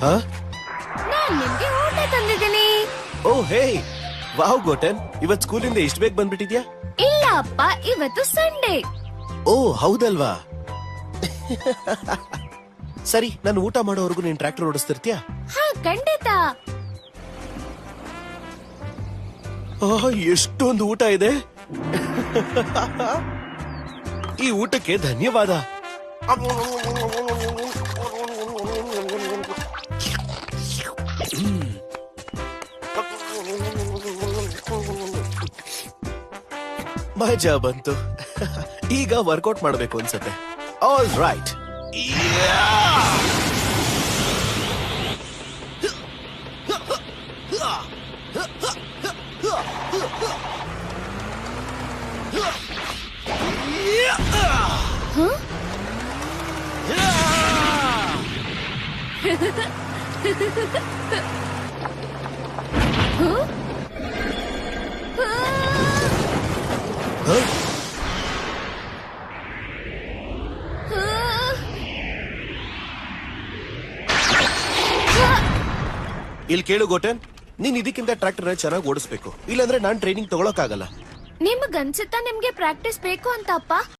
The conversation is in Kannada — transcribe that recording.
ನಾನ್ ನಿಮ್ಗೆ ಊಟ ತಂದಿದ್ದೀನಿ. ಓ ಹೇ, ವಾವ್ ಗೋಟನ್, ಇವತ್ ಸ್ಕೂಲಿಂದ ಇಷ್ಟ ಬೇಗ ಬಂದ್ಬಿಟ್ಟಿದ್ಯಾ? ಇಲ್ಲ ಅಪ್ಪ, ಇವತ್ತು ಸಂಡೇ. ಓ ಹೌದಲ್ವಾ. ಸರಿ, ನಾನು ಊಟ ಮಾಡೋವರೆಗೂ ನೀನ್ ಟ್ರ್ಯಾಕ್ಟರ್ ಓಡಿಸ್ತಿರ್ತೀಯಾ? ಹಾ ಖಂಡಿತ. ಎಷ್ಟೊಂದು ಊಟ ಇದೆ. ಈ ಊಟಕ್ಕೆ ಧನ್ಯವಾದ. ಮಜಾ ಬಂತು. ಈಗ ವರ್ಕೌಟ್ ಮಾಡಬೇಕು ಅನ್ಸತ್ತೆ. All right. ಇಲ್ಲಿ ಕೇಳು ಗೋಟನ್, ನೀನ್ ಇದಕ್ಕಿಂತ ಟ್ರ್ಯಾಕ್ಟರ್ ಚೆನ್ನಾಗಿ ಓಡಿಸ್ಬೇಕು, ಇಲ್ಲಾಂದ್ರೆ ನಾನ್ ಟ್ರೈನಿಂಗ್ ತಗೊಳಕ್ ಆಗಲ್ಲ. ನಿಮ್ಗನ್ಸುತ್ತಾ ನಿಮ್ಗೆ ಪ್ರಾಕ್ಟೀಸ್ ಬೇಕು ಅಂತ ಅಪ್ಪ?